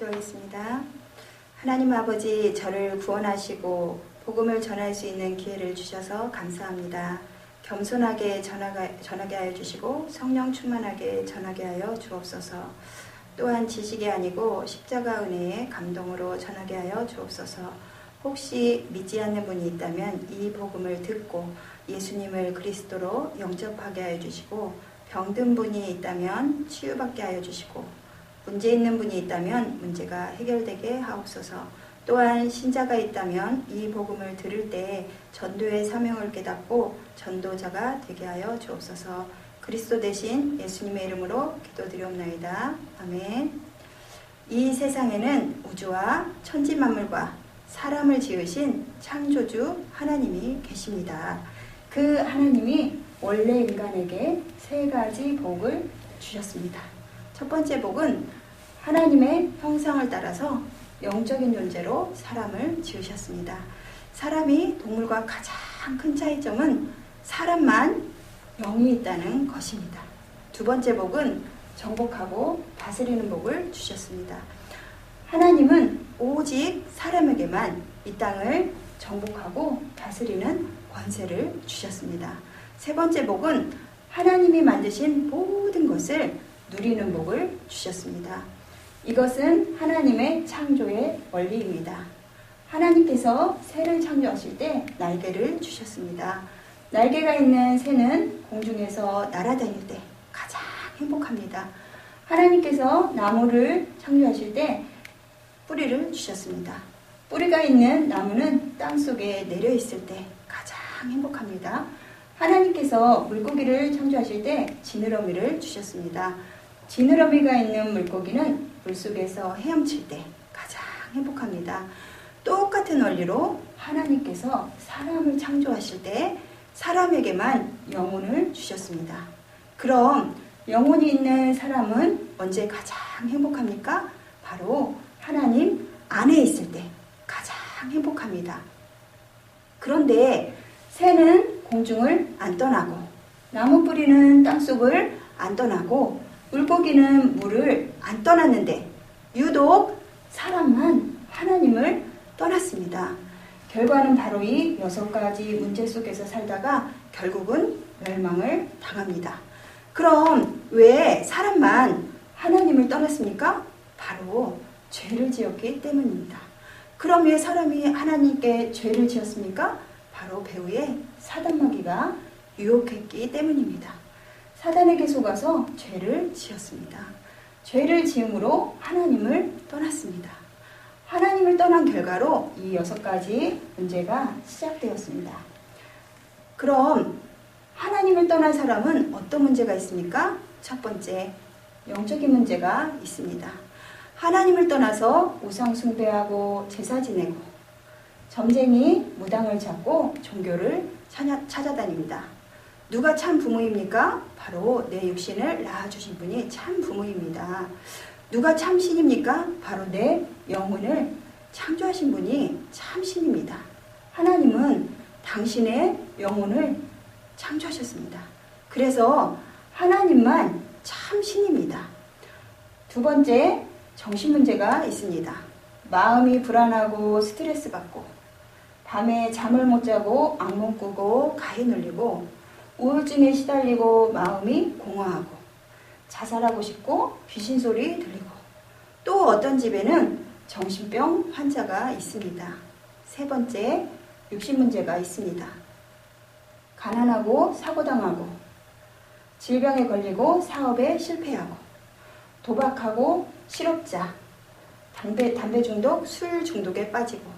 기도하겠습니다. 하나님 아버지, 저를 구원하시고 복음을 전할 수 있는 기회를 주셔서 감사합니다. 겸손하게 전하게 하여 주시고 성령 충만하게 전하게 하여 주옵소서. 또한 지식이 아니고 십자가 은혜의 감동으로 전하게 하여 주옵소서. 혹시 믿지 않는 분이 있다면 이 복음을 듣고 예수님을 그리스도로 영접하게 하여 주시고, 병든 분이 있다면 치유받게 하여 주시고, 문제 있는 분이 있다면 문제가 해결되게 하옵소서. 또한 신자가 있다면 이 복음을 들을 때 전도의 사명을 깨닫고 전도자가 되게 하여 주옵소서. 그리스도 대신 예수님의 이름으로 기도드리옵나이다. 아멘. 이 세상에는 우주와 천지 만물과 사람을 지으신 창조주 하나님이 계십니다. 그 하나님이 원래 인간에게 세 가지 복을 주셨습니다. 첫 번째 복은 하나님의 형상을 따라서 영적인 존재로 사람을 지으셨습니다. 사람이 동물과 가장 큰 차이점은 사람만 영이 있다는 것입니다. 두 번째 복은 정복하고 다스리는 복을 주셨습니다. 하나님은 오직 사람에게만 이 땅을 정복하고 다스리는 권세를 주셨습니다. 세 번째 복은 하나님이 만드신 모든 것을 누리는 복을 주셨습니다. 이것은 하나님의 창조의 원리입니다. 하나님께서 새를 창조하실 때 날개를 주셨습니다. 날개가 있는 새는 공중에서 날아다닐 때 가장 행복합니다. 하나님께서 나무를 창조하실 때 뿌리를 주셨습니다. 뿌리가 있는 나무는 땅속에 내려 있을 때 가장 행복합니다. 하나님께서 물고기를 창조하실 때 지느러미를 주셨습니다. 지느러미가 있는 물고기는 물속에서 헤엄칠 때 가장 행복합니다. 똑같은 원리로 하나님께서 사람을 창조하실 때 사람에게만 영혼을 주셨습니다. 그럼 영혼이 있는 사람은 언제 가장 행복합니까? 바로 하나님 안에 있을 때 가장 행복합니다. 그런데 새는 공중을 안 떠나고, 나무 뿌리는 땅속을 안 떠나고, 물고기는 물을 안 떠났는데 유독 사람만 하나님을 떠났습니다. 결과는 바로 이 6가지 문제 속에서 살다가 결국은 멸망을 당합니다. 그럼 왜 사람만 하나님을 떠났습니까? 바로 죄를 지었기 때문입니다. 그럼 왜 사람이 하나님께 죄를 지었습니까? 바로 배후에 사단마귀가 유혹했기 때문입니다. 사단에게 속아서 죄를 지었습니다. 죄를 지음으로 하나님을 떠났습니다. 하나님을 떠난 결과로 이 6가지 문제가 시작되었습니다. 그럼 하나님을 떠난 사람은 어떤 문제가 있습니까? 첫 번째, 영적인 문제가 있습니다. 하나님을 떠나서 우상 숭배하고 제사 지내고 점쟁이 무당을 찾고 종교를 찾아다닙니다. 누가 참 부모입니까? 바로 내 육신을 낳아주신 분이 참 부모입니다. 누가 참 신입니까? 바로 내 영혼을 창조하신 분이 참 신입니다. 하나님은 당신의 영혼을 창조하셨습니다. 그래서 하나님만 참 신입니다. 두 번째, 정신 문제가 있습니다. 마음이 불안하고 스트레스 받고, 밤에 잠을 못 자고 악몽 꾸고 가위 눌리고, 우울증에 시달리고 마음이 공허하고, 자살하고 싶고 귀신 소리 들리고, 또 어떤 집에는 정신병 환자가 있습니다. 세 번째, 육신 문제가 있습니다. 가난하고 사고당하고, 질병에 걸리고 사업에 실패하고, 도박하고 실업자, 담배 중독, 술 중독에 빠지고,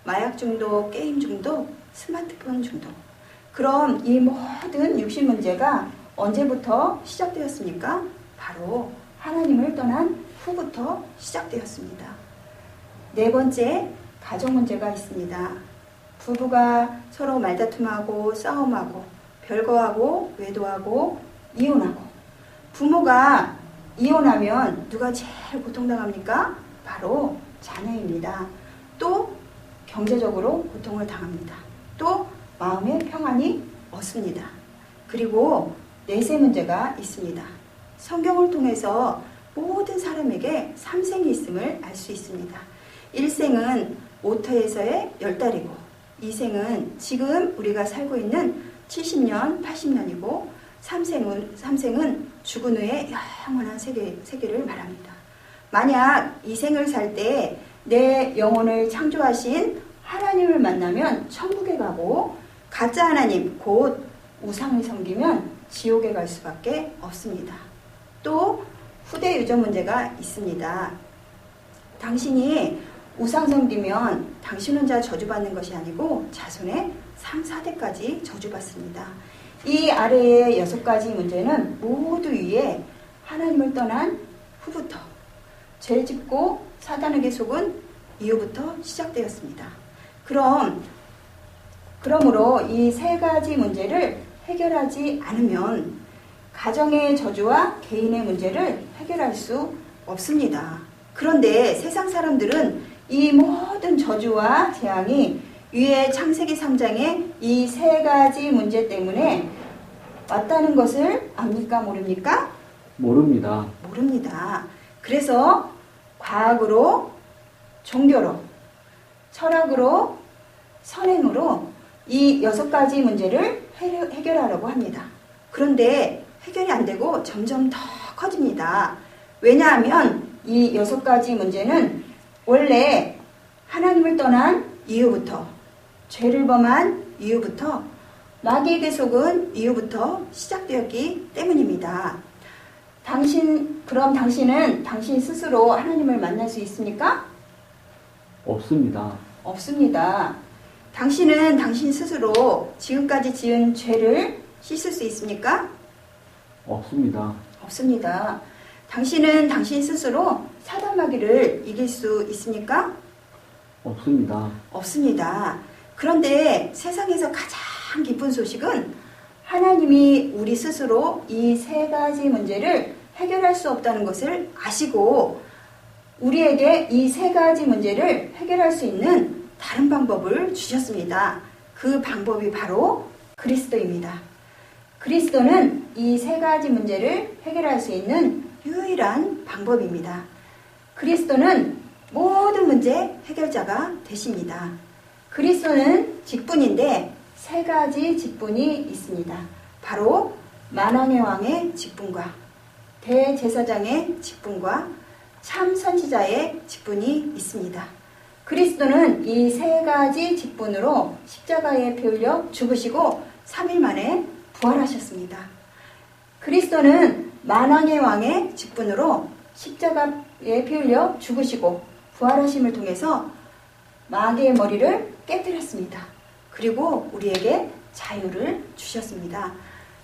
마약 중독, 게임 중독, 스마트폰 중독. 그럼 이 모든 육신 문제가 언제부터 시작되었습니까? 바로 하나님을 떠난 후부터 시작되었습니다. 네 번째, 가정 문제가 있습니다. 부부가 서로 말다툼하고 싸움하고 별거하고 외도하고 이혼하고, 부모가 이혼하면 누가 제일 고통당합니까? 바로 자녀입니다. 또 경제적으로 고통을 당합니다. 또 마음의 평안이 없습니다. 그리고 내세 문제가 있습니다. 성경을 통해서 모든 사람에게 3생이 있음을 알 수 있습니다. 1생은 모터에서의 10달이고 2생은 지금 우리가 살고 있는 70년, 80년이고 3생은 죽은 후에 영원한 세계를 말합니다. 만약 2생을 살 때 내 영혼을 창조하신 하나님을 만나면 천국에 가고 가짜 하나님 곧 우상을 섬기면 지옥에 갈 수밖에 없습니다. 또 후대 유전 문제가 있습니다. 당신이 우상 섬기면 당신 혼자 저주받는 것이 아니고 자손의 3, 4대까지 저주받습니다. 이 아래의 6가지 문제는 모두 위에 하나님을 떠난 후부터 죄 짓고 사단에게 속은 이후부터 시작되었습니다. 그러므로 이 3가지 문제를 해결하지 않으면 가정의 저주와 개인의 문제를 해결할 수 없습니다. 그런데 세상 사람들은 이 모든 저주와 재앙이 위에 창세기 3장의 이 3가지 문제 때문에 왔다는 것을 압니까? 모릅니까? 모릅니다. 모릅니다. 그래서 과학으로, 종교로, 철학으로, 선행으로 이 6가지 문제를 해결하려고 합니다. 그런데 해결이 안 되고 점점 더 커집니다. 왜냐하면 이 6가지 문제는 원래 하나님을 떠난 이후부터, 죄를 범한 이후부터, 마귀에게 속은 이후부터 시작되었기 때문입니다. 그럼 당신은 당신 스스로 하나님을 만날 수 있습니까? 없습니다. 없습니다. 당신은 당신 스스로 지금까지 지은 죄를 씻을 수 있습니까? 없습니다. 없습니다. 당신은 당신 스스로 사단 마귀를 이길 수 있습니까? 없습니다. 없습니다. 그런데 세상에서 가장 기쁜 소식은 하나님이 우리 스스로 이 3가지 문제를 해결할 수 없다는 것을 아시고 우리에게 이 3가지 문제를 해결할 수 있는 다른 방법을 주셨습니다. 그 방법이 바로 그리스도입니다. 그리스도는 이 3가지 문제를 해결할 수 있는 유일한 방법입니다. 그리스도는 모든 문제 해결자가 되십니다. 그리스도는 직분인데 3가지 직분이 있습니다. 바로 만왕의 왕의 직분과 대제사장의 직분과 참 선지자의 직분이 있습니다. 그리스도는 이 3가지 직분으로 십자가에 피 흘려 죽으시고 3일 만에 부활하셨습니다. 그리스도는 만왕의 왕의 직분으로 십자가에 피 흘려 죽으시고 부활하심을 통해서 마귀의 머리를 깨뜨렸습니다. 그리고 우리에게 자유를 주셨습니다.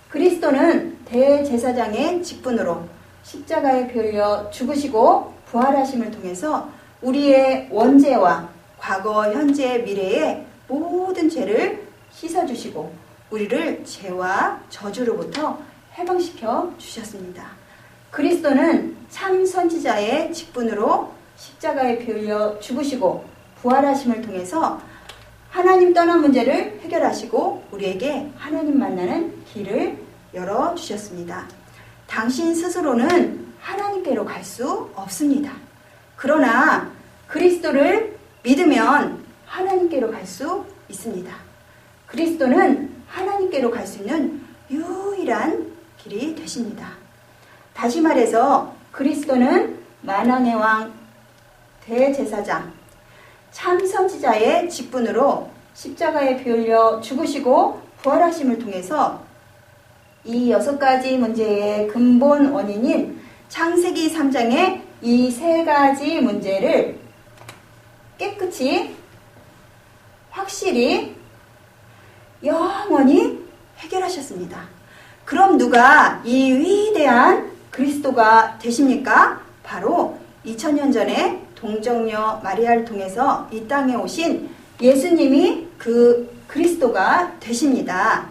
그리스도는 대제사장의 직분으로 십자가에 피 흘려 죽으시고 부활하심을 통해서 우리의 원죄와 과거, 현재, 미래의 모든 죄를 씻어주시고 우리를 죄와 저주로부터 해방시켜 주셨습니다. 그리스도는 참 선지자의 직분으로 십자가에 피 흘려 죽으시고 부활하심을 통해서 하나님 떠난 문제를 해결하시고 우리에게 하나님 만나는 길을 열어주셨습니다. 당신 스스로는 하나님께로 갈 수 없습니다. 그러나 그리스도를 믿으면 하나님께로 갈 수 있습니다. 그리스도는 하나님께로 갈 수 있는 유일한 길이 되십니다. 다시 말해서 그리스도는 만왕의 왕, 대제사장, 참 선지자의 직분으로 십자가에 피 흘려 죽으시고 부활하심을 통해서 이 6가지 문제의 근본 원인인 창세기 3장의 이 3가지 문제를 깨끗이 확실히 영원히 해결하셨습니다. 그럼 누가 이 위대한 그리스도가 되십니까? 바로 2000년 전에 동정녀 마리아를 통해서 이 땅에 오신 예수님이 그 그리스도가 되십니다.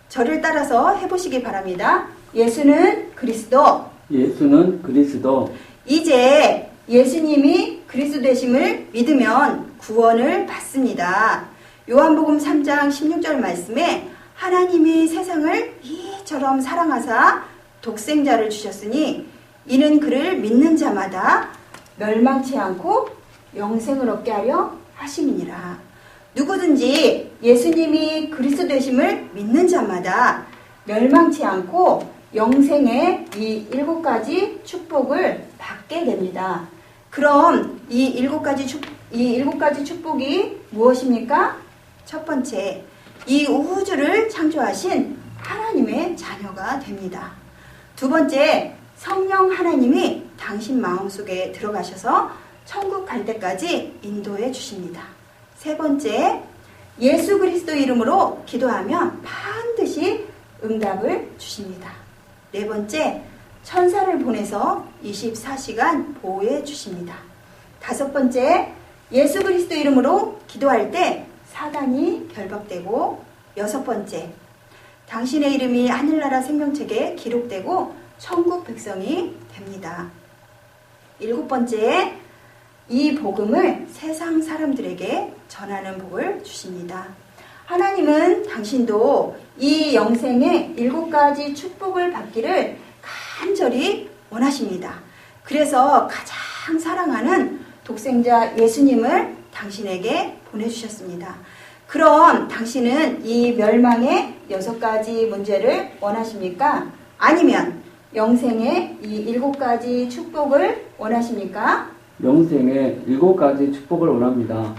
저를 따라서 해보시기 바랍니다. 예수는 그리스도. 예수는 그리스도. 이제 예수님이 그리스도 되심을 믿으면 구원을 받습니다. 요한복음 3장 16절 말씀에 하나님이 세상을 이처럼 사랑하사 독생자를 주셨으니 이는 그를 믿는 자마다 멸망치 않고 영생을 얻게 하려 하심이니라. 누구든지 예수님이 그리스도 되심을 믿는 자마다 멸망치 않고 영생의 이 7가지 축복을 받게 됩니다. 그럼 이 7가지 축복이 무엇입니까? 첫 번째, 이 우주를 창조하신 하나님의 자녀가 됩니다. 두 번째, 성령 하나님이 당신 마음속에 들어가셔서 천국 갈 때까지 인도해 주십니다. 세 번째, 예수 그리스도 이름으로 기도하면 반드시 응답을 주십니다. 네 번째, 천사를 보내서 24시간 보호해 주십니다. 다섯 번째, 예수 그리스도 이름으로 기도할 때 사단이 결박되고, 여섯 번째, 당신의 이름이 하늘나라 생명책에 기록되고 천국 백성이 됩니다. 일곱 번째, 이 복음을 세상 사람들에게 전하는 복을 주십니다. 하나님은 당신도 이 영생의 7가지 축복을 받기를 간절히 원하십니다. 그래서 가장 사랑하는 독생자 예수님을 당신에게 보내주셨습니다. 그럼 당신은 이 멸망의 6가지 문제를 원하십니까? 아니면 영생의 이 7가지 축복을 원하십니까? 영생의 7가지 축복을 원합니다.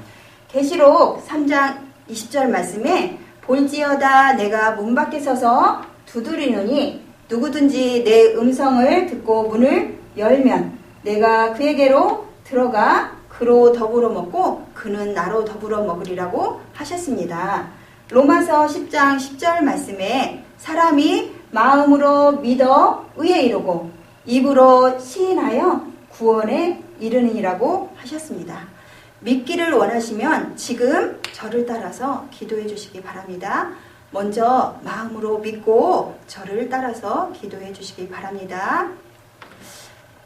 계시록 3장 20절 말씀에 볼지어다 내가 문 밖에 서서 두드리노니 누구든지 내 음성을 듣고 문을 열면 내가 그에게로 들어가 그로 더불어 먹고 그는 나로 더불어 먹으리라고 하셨습니다. 로마서 10장 10절 말씀에 사람이 마음으로 믿어 의에 이르고 입으로 시인하여 구원에 이르느니라고 하셨습니다. 믿기를 원하시면 지금 저를 따라서 기도해 주시기 바랍니다. 먼저 마음으로 믿고 저를 따라서 기도해 주시기 바랍니다.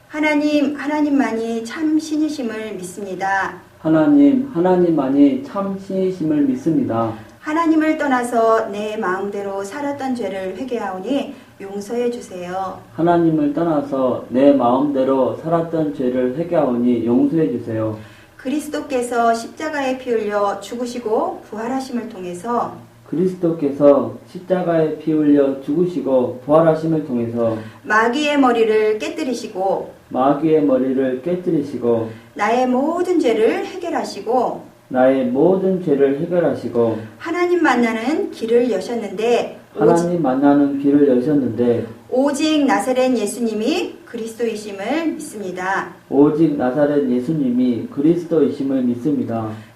하나님만이 참 신이심을 믿습니다. 하나님만이 참 신이심을 믿습니다. 하나님을 떠나서 내 마음대로 살았던 죄를 회개하오니 용서해 주세요. 하나님을 떠나서 내 마음대로 살았던 죄를 회개하오니 용서해 주세요. 그리스도께서 십자가에 피 흘려 죽으시고 부활하심을 통해서 그리스도께서 십자가에 피 흘려 죽으시고 부활하심을 통해서 마귀의 머리를 깨뜨리시고 나의 모든 죄를 해결하시고 하나님 만나는 길을 여셨는데 오직 나사렛 예수님이 그리스도이심을 믿습니다.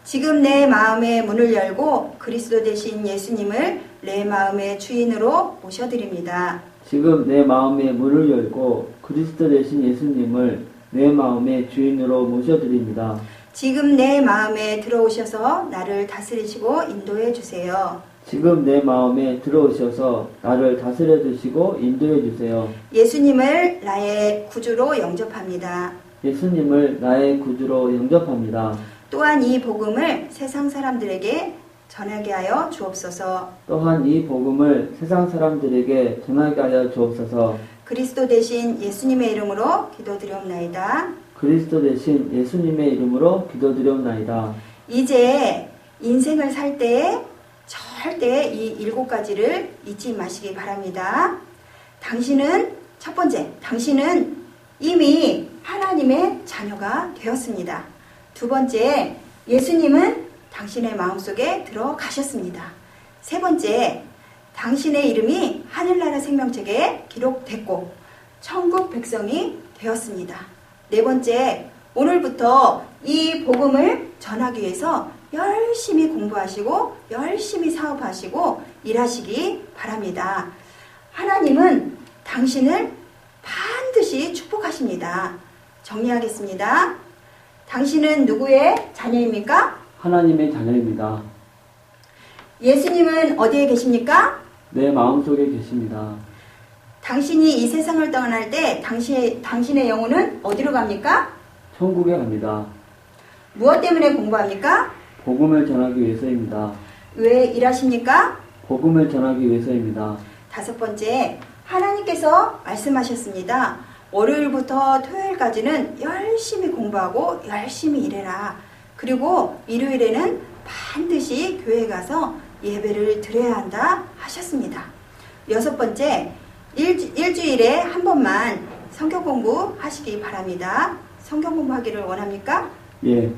지금 내 마음의 문을 열고 그리스도 되신 예수님을 내 마음의 주인으로 모셔드립니다. 지금 내 마음의 문을 열고 그리스도 되신 예수님을 내 마음의 주인으로 모셔드립니다. 지금 내 마음에 들어오셔서 나를 다스리시고 인도해 주세요. 지금 내 마음에 들어오셔서 나를 다스려 주시고 인도해 주세요. 예수님을 나의 구주로 영접합니다. 또한 이 복음을 세상 사람들에게 전하게 하여 주옵소서. 그리스도 대신 예수님의 이름으로 기도드리옵나이다. 이제 인생을 살 때 절대 이 7가지를 잊지 마시기 바랍니다. 첫 번째, 당신은 이미 하나님의 자녀가 되었습니다. 두 번째, 예수님은 당신의 마음속에 들어가셨습니다. 세 번째, 당신의 이름이 하늘나라 생명책에 기록됐고 천국 백성이 되었습니다. 네 번째, 오늘부터 이 복음을 전하기 위해서 열심히 공부하시고 열심히 사업하시고 일하시기 바랍니다. 하나님은 당신을 반드시 축복하십니다. 정리하겠습니다. 당신은 누구의 자녀입니까? 하나님의 자녀입니다. 예수님은 어디에 계십니까? 내 마음속에 계십니다. 당신이 이 세상을 떠날 때 당신의 영혼은 어디로 갑니까? 천국에 갑니다. 무엇 때문에 공부합니까? 복음을 전하기 위해서입니다. 왜 일하십니까? 복음을 전하기 위해서입니다. 다섯 번째, 하나님께서 말씀하셨습니다. 월요일부터 토요일까지는 열심히 공부하고 열심히 일해라. 그리고 일요일에는 반드시 교회 가서 예배를 드려야 한다 하셨습니다. 6번째, 일주일에 한 번만 성경 공부하시기 바랍니다. 성경 공부하기를 원합니까? 예.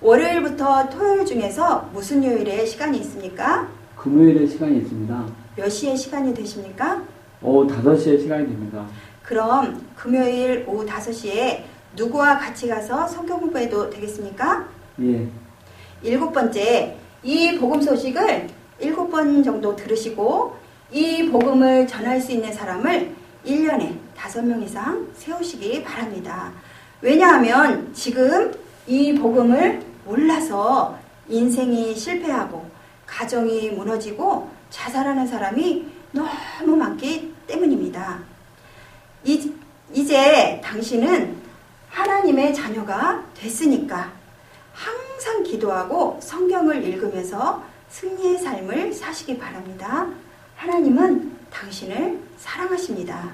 월요일부터 토요일 중에서 무슨 요일에 시간이 있습니까? 금요일에 시간이 있습니다. 몇 시에 시간이 되십니까? 오후 5시에 시간이 됩니다. 그럼 금요일 오후 5시에 누구와 같이 가서 성경 공부해도 되겠습니까? 예. 7번째, 이 복음 소식을 7번 정도 들으시고 이 복음을 전할 수 있는 사람을 1년에 5명 이상 세우시기 바랍니다. 왜냐하면 지금 이 복음을 몰라서 인생이 실패하고 가정이 무너지고 자살하는 사람이 너무 많기 때문입니다. 이제 당신은 하나님의 자녀가 됐으니까 항상 기도하고 성경을 읽으면서 승리의 삶을 사시기 바랍니다. 하나님은 당신을 사랑하십니다.